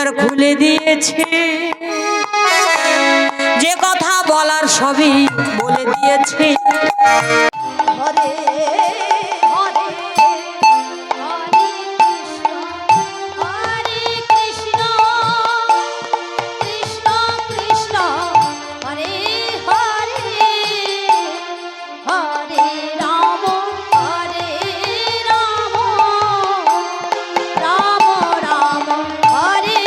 দ্বার খুলে দিয়েছে, যে কথা বলার সবই বলে দিয়েছে। হরে হরে হরে কৃষ্ণ কৃষ্ণ কৃষ্ণ হরে হরে হরে রাম রাম রাম হরে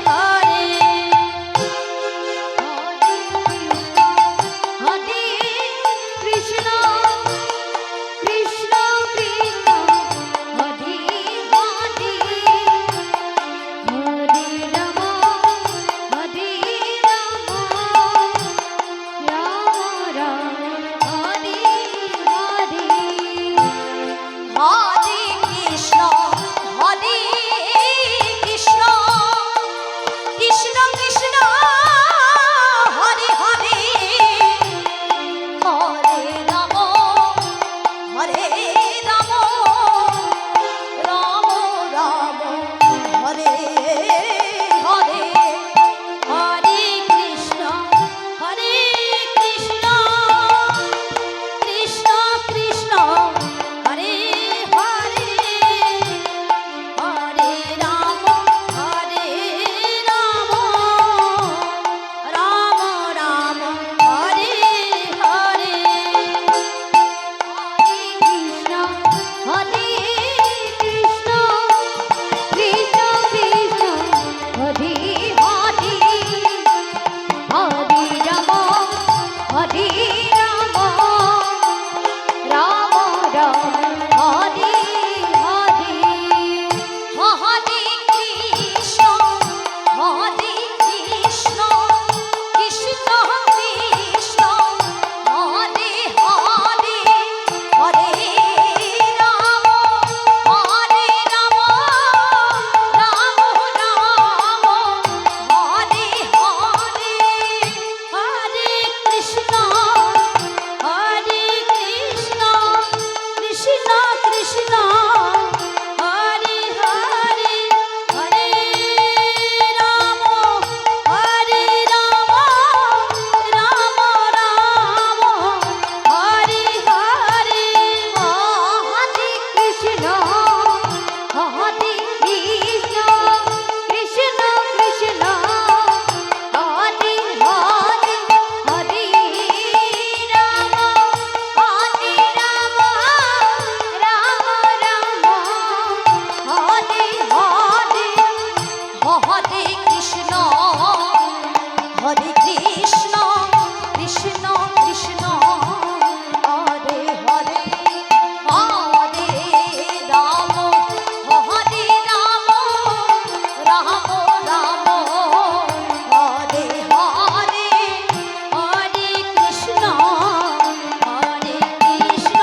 হরে হরে কৃষ্ণ কৃষ্ণ কৃষ্ণ হরে হরে হরে রাম রাম রাম হরে হরে হরে কৃষ্ণ হরে কৃষ্ণ কৃষ্ণ কৃষ্ণ হরে হরে হরে রাম রাম রাম হরে হরে হরে কৃষ্ণ কৃষ্ণ কৃষ্ণ হরে হরে হরে রাম রাম রাম হরে হরে কৃষ্ণ হরে কৃষ্ণ কৃষ্ণ কৃষ্ণ হরে হরে হরে রাম রাম রাম হরে হরে হরে কৃষ্ণ কৃষ্ণ কৃষ্ণ কৃষ্ণ হরে হরে হরে রাম রাম রাম হরে হরে হরে কৃষ্ণ কৃষ্ণ কৃষ্ণ হরে হরে হরে রাম রাম রাম হরে হরে হরে কৃষ্ণ কৃষ্ণ কৃষ্ণ কৃষ্ণ হরে হরে হরে রাম রাম রাম হরে হরে হরে কৃষ্ণ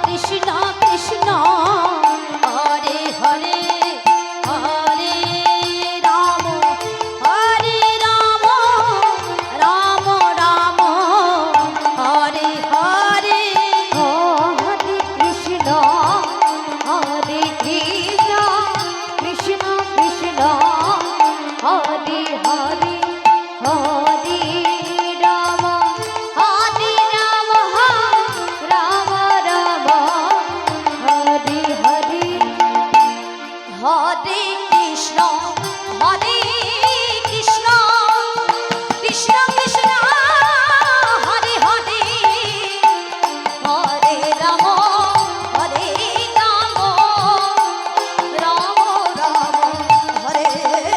কৃষ্ণ কৃষ্ণ হরে হরে হরে রাম রাম রাম হরে হরে হরে কৃষ্ণ কৃষ্ণ কৃষ্ণ হরে হরে হরে রাম রাম রাম হরে হরে হরে কৃষ্ণ কৃষ্ণ কৃষ্ণ হরে হরে হরে রাম রাম রাম হরে হরে হরে কৃষ্ণ কৃষ্ণ কৃষ্ণ কৃষ্ণ হরে হরে হরে রাম রাম রাম হরে হরে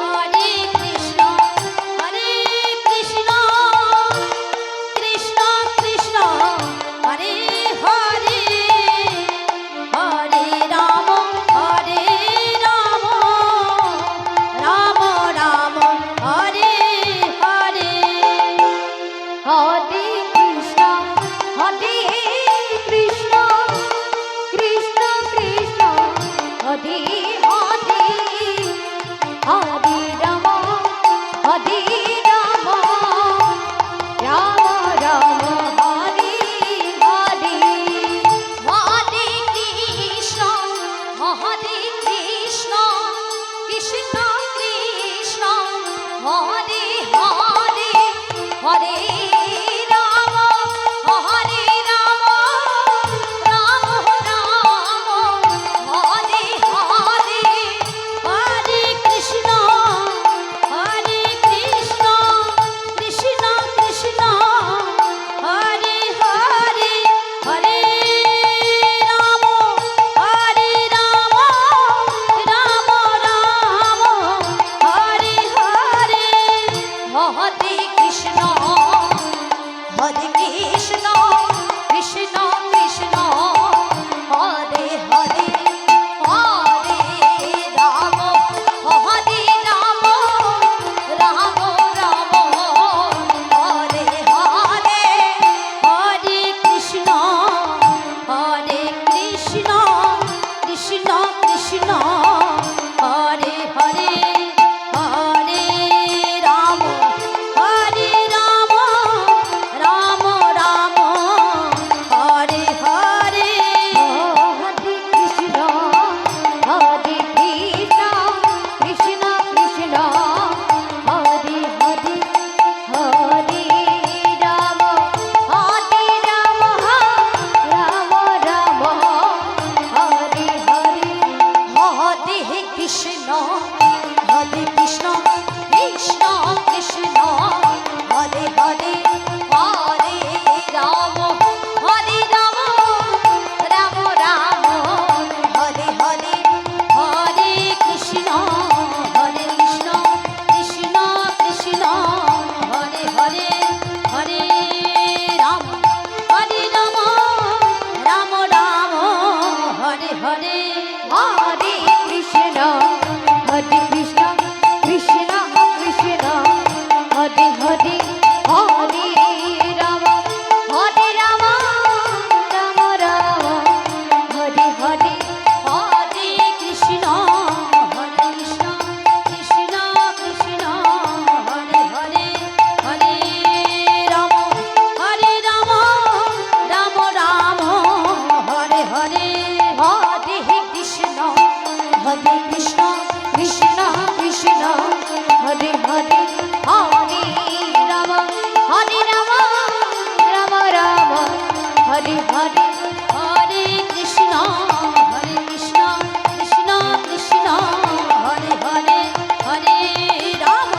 হরে কৃষ্ণ কৃষ্ণ কৃষ্ণ কৃষ্ণ হরে হরে হরে রাম রাম রাম হরে হরে হরে কৃষ্ণ কৃষ্ণ কৃষ্ণ কৃষ্ণ হরে হরে হরে রাম রাম রাম হরে হরে হরে কৃষ্ণ কৃষ্ণ হরে কৃষ্ণ কৃষ্ণ কৃষ্ণ হরে হরে হরে রাম হরে রাম রাম রাম হরে হরে হরে কৃষ্ণ কৃষ্ণ কৃষ্ণ হরে হরে হরে রাম রাম রাম হরে হরে হরে কৃষ্ণ কৃষ্ণ কৃষ্ণ কৃষ্ণ হরে হরে হরে রাম রাম রাম হরে হরে হরে কৃষ্ণ কৃষ্ণ কৃষ্ণ হরে হরে হরে রাম রাম রাম হরে হরে হরে কৃষ্ণ কৃষ্ণ কৃষ্ণ কৃষ্ণ হরে হরে হরে রাম রাম রাম হরে হরে হরে কৃষ্ণ কৃষ্ণ কৃষ্ণ হরে হরে হরে রাম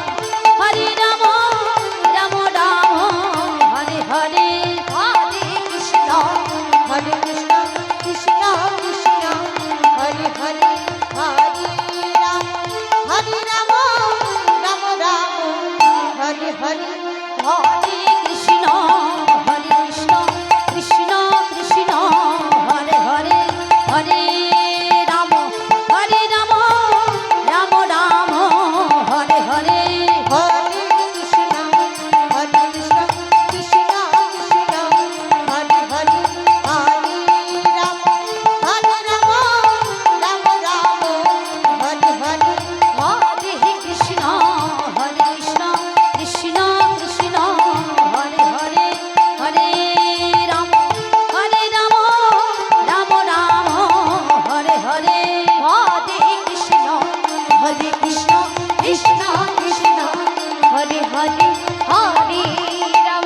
রাম রাম হরে হরে হরে কৃষ্ণ কৃষ্ণ কৃষ্ণ হরে হরে হরে রাম রাম রাম হরে হরে হরে কৃষ্ণ কৃষ্ণ কৃষ্ণ হরে হরে হরে রাম রাম রাম হরে হরে হরে কৃষ্ণ কৃষ্ণ কৃষ্ণ হরে হরে হরে রাম রাম রাম হরে হরে হরে কৃষ্ণ কৃষ্ণ কৃষ্ণ হরে হরে হরে রাম রাম রাম হরে হরে হরে কৃষ্ণ কৃষ্ণ কৃষ্ণ হরে হরে হরে রাম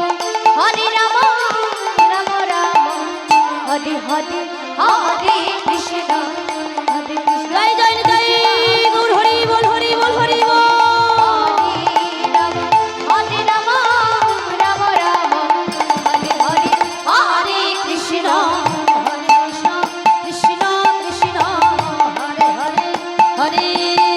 রাম রাম হরে হরে হরে কৃষ্ণ জয় জয় জয় গৌর হরি বল হরি বল হরি বল হরে রাম রাম রাম হরে হরে হরে কৃষ্ণ কৃষ্ণ কৃষ্ণ হরে হরে হরে